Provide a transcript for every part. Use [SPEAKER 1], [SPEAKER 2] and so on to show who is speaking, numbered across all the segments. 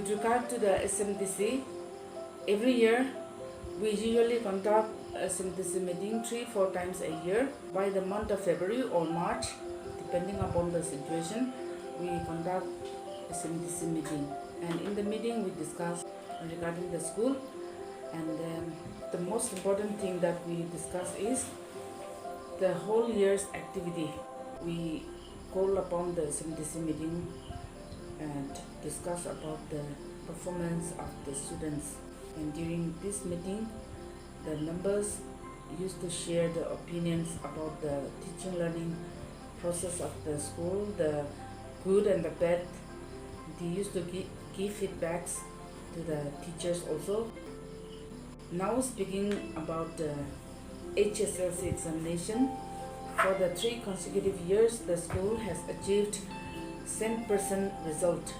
[SPEAKER 1] With regard to the SMDC, every year we usually conduct a SMDC meeting 3-4 times a year. By the month of February or March, depending upon the situation, we conduct a SMDC meeting. And in the meeting we discuss regarding the school, and the most important thing that we discuss is the whole year's activity. We call upon the SMDC meeting and discuss about the performance of the students. And during this meeting, the members used to share the opinions about the teaching learning process of the school, the good and the bad. They used to give feedbacks to the teachers also. Now speaking about the HSLC examination, for the 3 consecutive years, the school has achieved 100% result.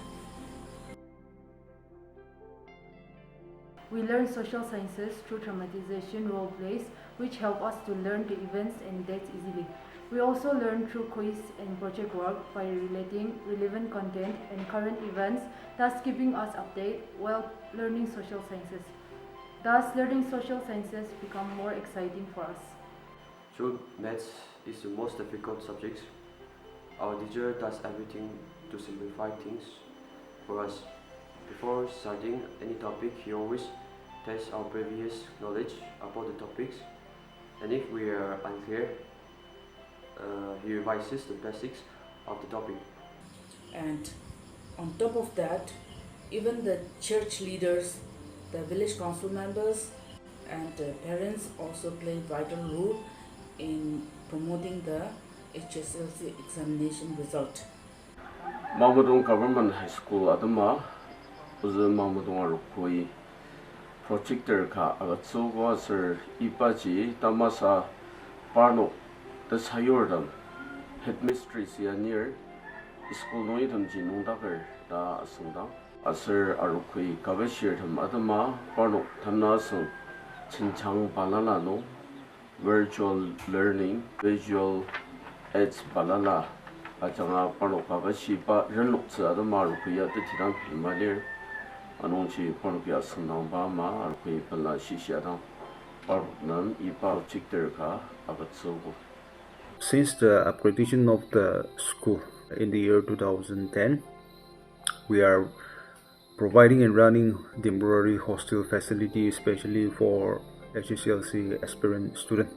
[SPEAKER 2] We learn social sciences through dramatization role plays, which help us to learn the events and dates easily. We also learn through quiz and project work by relating relevant content and current events, thus keeping us updated while learning social sciences. Thus, learning social sciences become more exciting for us.
[SPEAKER 3] True, maths is the most difficult subject. Our teacher does everything to simplify things for us. Before starting any topic, he always tests our previous knowledge about the topics, and if we are unclear, he revises the basics of the topic.
[SPEAKER 1] And on top of that, even the church leaders, the village council members, and the parents also play vital role in promoting the HSLC examination result.
[SPEAKER 4] Mangmetong Government High School adama uzu Mangmetong arukoi projector ka agatsugo sir ipaji tamasa parno the sayordam headmistress ya near school noi damji nongdagar da asungdang asir arukoi kabashir tham adama parno thamna sung chinchang balala no virtual learning visual aids balala ajanga parno kabashi ba renlok cha adama arukoi ya tidang pimalir anongchi parno ya sungdang ba ma arukoi bala shishiadang parnam ipa projector ka agatsugo.
[SPEAKER 5] Since the accreditation of the school in the year 2010, we are providing and running temporary hostel facility, especially for HSLC aspirant student.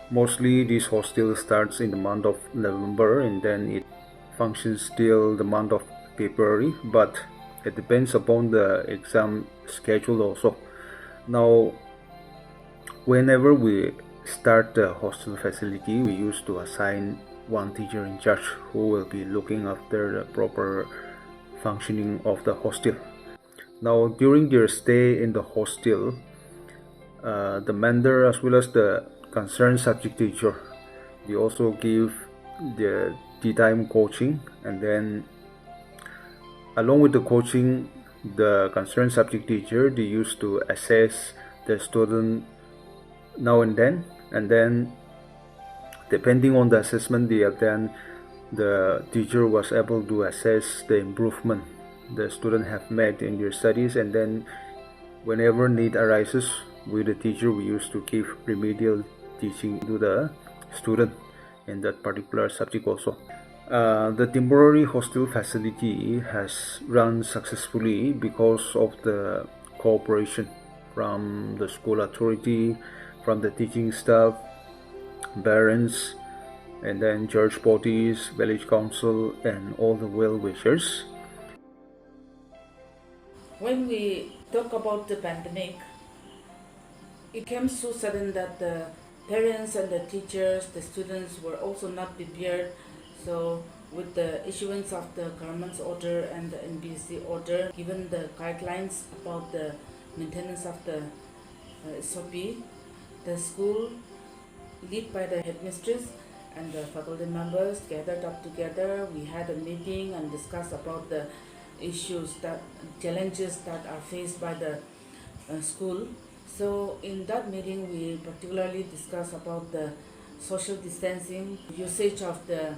[SPEAKER 5] Mostly this hostel starts in the month of November and then it functions till the month of February, but it depends upon the exam schedule also. Now, whenever we start the hostel facility, we used to assign one teacher in charge who will be looking after the proper functioning of the hostel. Now, during their stay in the hostel, the mentor as well as the concerned subject teacher, they also give the tea-time coaching, and then along with the coaching, the concerned subject teacher, they used to assess the student now and then depending on the assessment they have done, the teacher was able to assess the improvement the student have made in their studies, and then whenever need arises with the teacher, we used to give remedial teaching to the student in that particular subject also. The temporary hostel facility has run successfully because of the cooperation from the school authority, from the teaching staff, parents, and then church bodies, village council, and all the well-wishers.
[SPEAKER 1] When we talk about the pandemic, it came so sudden that the parents and the teachers, the students were also not prepared. So with the issuance of the government's order and the NBC order, given the guidelines about the maintenance of the SOP, the school, led by the headmistress and the faculty members, gathered up together. We had a meeting and discussed about the issues, that challenges that are faced by the school. So in that meeting, we particularly discussed about the social distancing, usage of the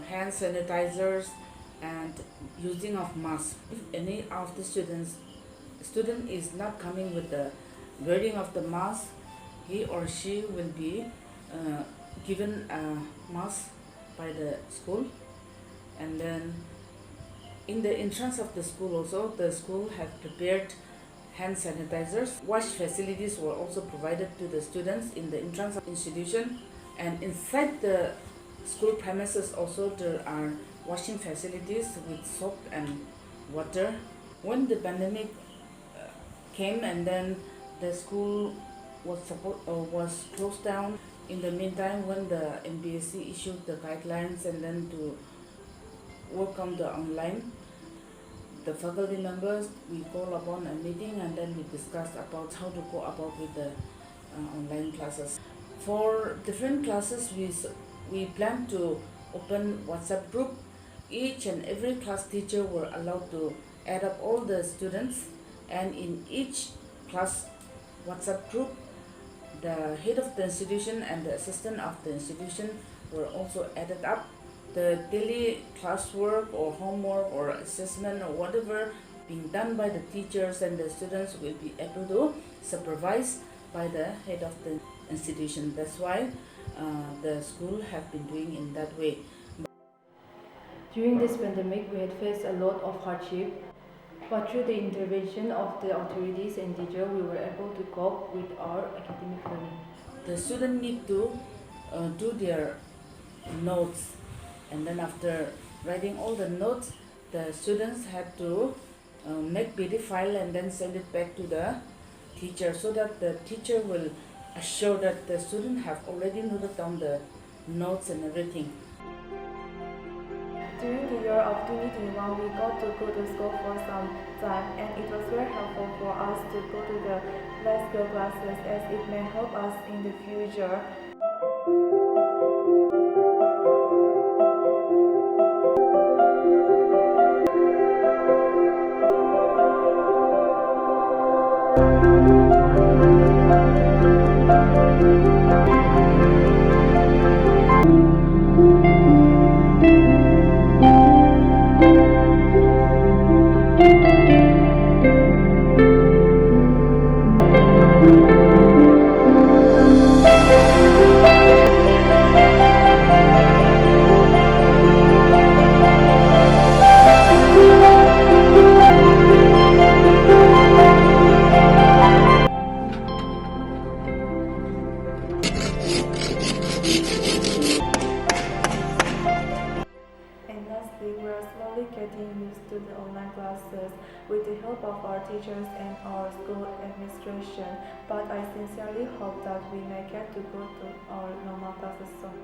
[SPEAKER 1] hand sanitizers, and using of mask. If any of the student is not coming with the wearing of the mask, he or she will be given a mask by the school. And then in the entrance of the school also, the school had prepared hand sanitizers. Wash facilities were also provided to the students in the entrance of institution, and inside the school premises also there are washing facilities with soap and water. When the pandemic came and then the school was closed down, in the meantime when the NBSC issued the guidelines and then to work on the online, the faculty members, we call upon a meeting and then we discussed about how to go about with the online classes. For different classes, we plan to open WhatsApp group. Each and every class teacher were allowed to add up all the students, and in each class WhatsApp group, the head of the institution and the assistant of the institution were also added up. The daily classwork or homework or assessment or whatever being done by the teachers and the students will be able to supervise by the head of the institution. That's why the school have been doing in that way.
[SPEAKER 2] During this pandemic, we had faced a lot of hardship, but through the intervention of the authorities and teachers, we were able to cope with our academic learning.
[SPEAKER 1] The student need to do their notes, and then after writing all the notes, the students had to make PDF file and then send it back to the teacher, so that the teacher will assure that the student have already noted down the notes and everything.
[SPEAKER 2] During the year of 2021, we got to go to school for some time, and it was very helpful for us to go to the life skill classes, as it may help us in the future. We are slowly getting used to the online classes with the help of our teachers and our school administration, but I sincerely hope that we may get to go to our normal classes soon.